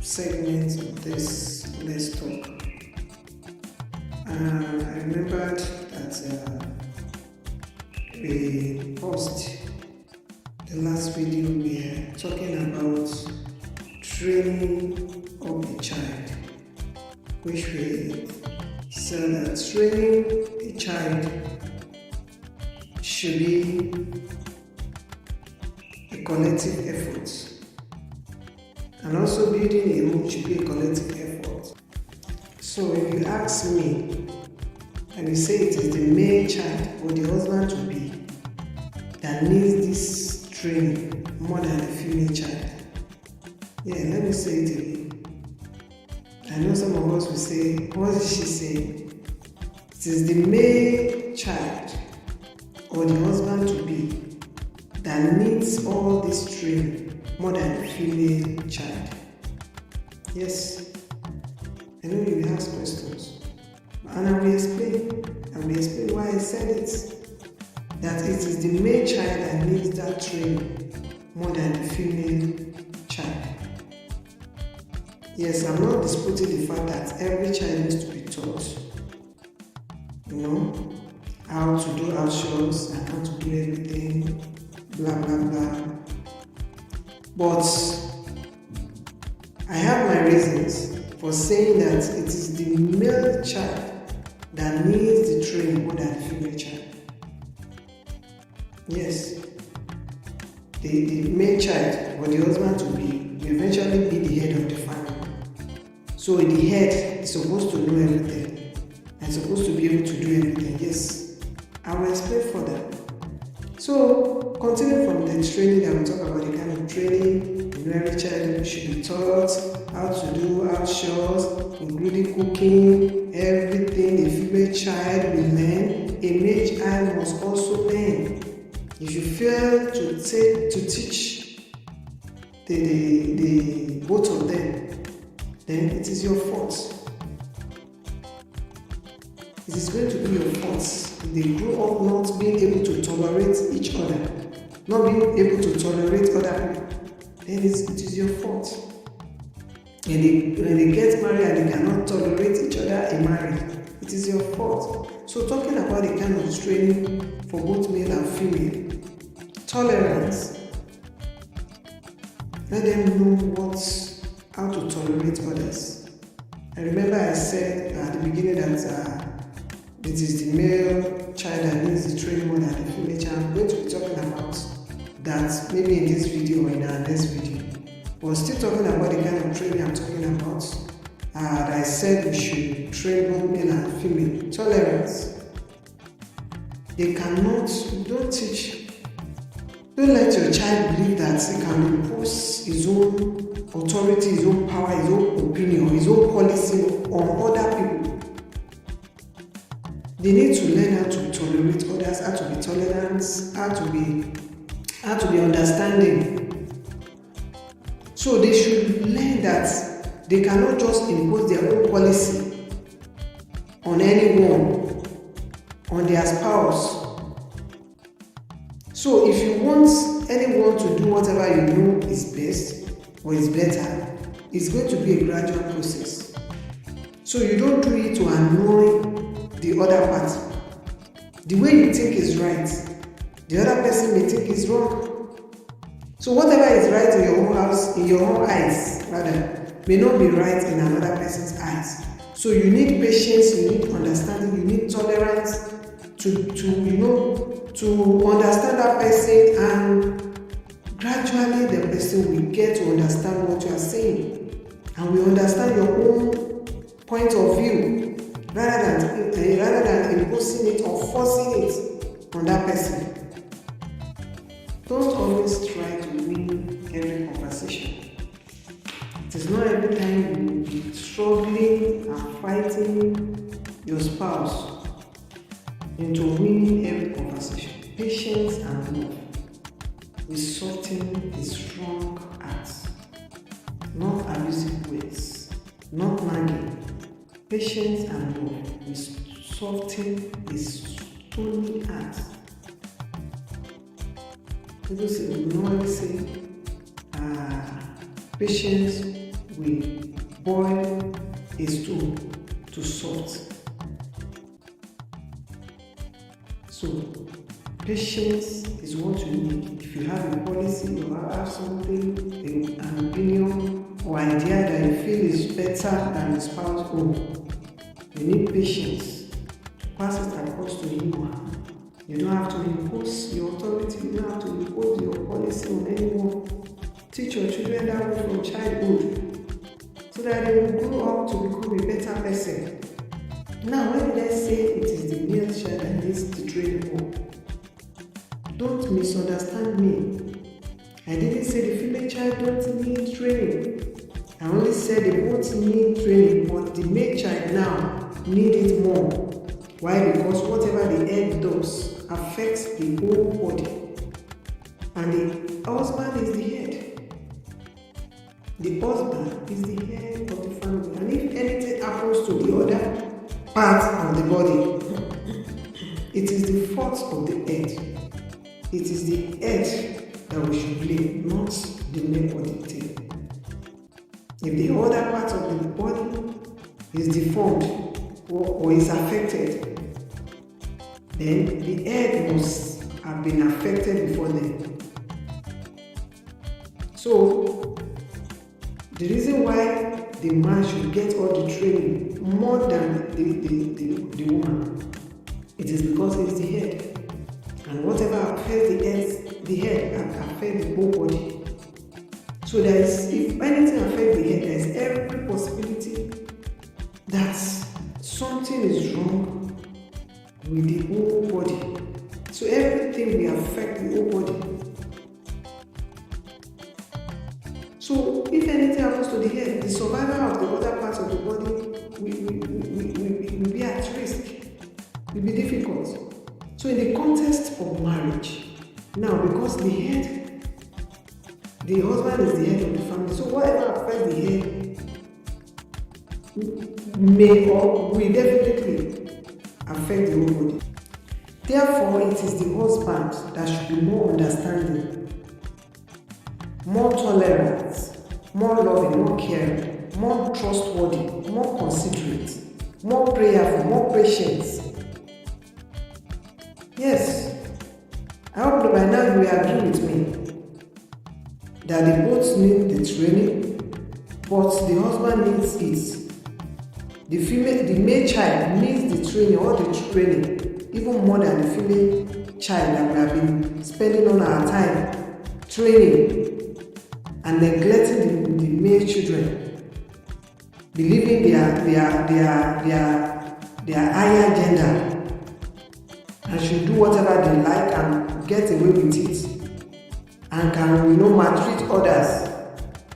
segment of this Let's Talk. I remembered that we paused the last video. We were talking about training of a child, which we said that training a child should be a collective effort, and also building a home should be a collective effort. So if you ask me, and you say it is the male child or the husband to be that needs this training more than the female child, yeah, let me say it again. I know some of us will say, what is she saying? It is the male child or the husband to be that needs all this training more than the female child. Yes, I know you will ask questions, and I will explain why I said it. That it is the male child that needs that training more than the female child. Yes, I'm not disputing the fact that every child needs to be taught, how to do house chores and how to do everything, blah blah blah. But I have my reasons for saying that it is the male child that needs the training more than the female child. Yes, the male child or the husband to be will eventually be the head of the family. So the head is supposed to know everything and supposed to be able to do everything. Yes, I will explain further. So continue from the training that we talk about, the kind of training every child should be taught how to do house chores, including cooking, everything a female child will learn, a male child must also learn. If you fail to teach the both of them, then it is your fault. It is going to be your fault. If they grow up not being able to tolerate each other, not being able to tolerate other people, then it is your fault. And when they get married and they cannot tolerate each other in marriage, it is your fault. So talking about the kind of training for both male and female, tolerance, let them know how to tolerate others. I remember I said at the beginning that it is the male child that needs the training more than the female child. I'm going to be talking about that maybe in this video or in our next video. But still talking about the kind of training I'm talking about. That I said we should train both male and female. Tolerance. They cannot, don't let your child believe that he can impose his own authority, his own power, his own opinion, his own policy on other people. They need to learn how to tolerate others, how to be tolerant, how to be understanding. So they should learn that they cannot just impose their own policy on anyone, on their spouse. So if you want anyone to do whatever you know is best or is better, it's going to be a gradual process. So you don't do it to annoy the other party. The way you think is right, the other person may think is wrong. So whatever is right in your own house, in your own eyes, may not be right in another person's eyes. So you need patience, you need understanding, you need tolerance to understand that person, and gradually the person will get to understand what you are saying and will understand your own point of view rather than imposing it or forcing it on that person. Don't always try to win every conversation. It is not every time you will be struggling and fighting your spouse into winning every conversation. Patience and love will soften a strong heart. Not abusive ways, not nagging. Patience and love will soften a stony heart. People say, we normally say, patience will boil a stew to salt. So, patience is what you need. If you have a policy or have something, an opinion or idea that you feel is better than the spouse own, you need patience to pass it across to him or her. You don't have to impose your authority, you don't have to impose your policy on anyone. Teach your children that way from childhood so that they will grow up to become a better person. Now, when did I say it is the male child that needs to train more? Don't misunderstand me. I didn't say the female child don't need training. I only said they both need training, but the male child now need it more. Why? Because whatever the head does affects the whole body. And the husband is the head. The husband is the head of the family. And if anything happens to the other part of the body, it is the fault of the head. It is the head that we should blame, not the neck or the tail. If the other part of the body is deformed or is affected, then the head must have been affected before then. So, the reason why the man should get all the training more than the woman, it is because it's the head. And whatever affects the head affects the whole body. So there is, if anything affects the head, there is every possibility that something is wrong with the whole body. So everything will affect the whole body. So if anything happens to the head, the survival of the other parts of the body will be at risk, will be difficult. So in the context of marriage, now because the husband is the head of the family, so whatever affects the head may or will definitely affect the whole body. Therefore, it is the husband that should be more understanding, more tolerant, more loving, more caring, more trustworthy, more considerate, more prayerful, more patient. Yes, I hope that by now you will agree with me that they both need the training, but the husband needs it. The male child needs the training or the training even more than the female child that we have been spending all our time training and neglecting the male children, believing they are higher gender and should do whatever they like and get away with it and can maltreat others,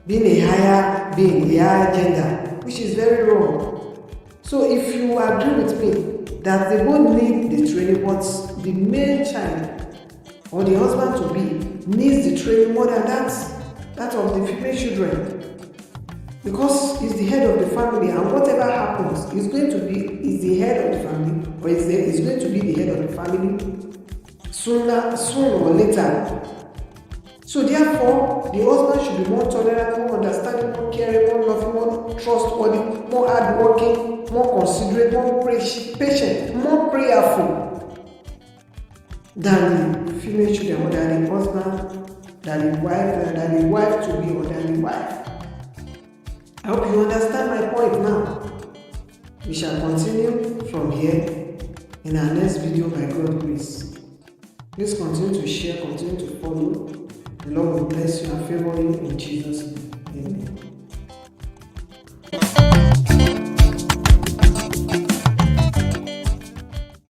being a higher gender, which is very wrong. So if you agree with me that they both need the training, but the male child or the husband to be needs the training more than that of the female children, because he's the head of the family, and whatever happens is the head of the family, or is going to be the head of the family sooner or later. So therefore, the husband should be more tolerant, more understanding, more caring, more loving, more trustworthy, more hardworking, more considerate, more patient, more prayerful than the female children, or than the husband, than the wife to be, or than the wife. I hope you understand my point now. We shall continue from here in our next video by God's grace. Please continue to share, continue to follow. The Lord will bless you and favor you in Jesus' name. Amen.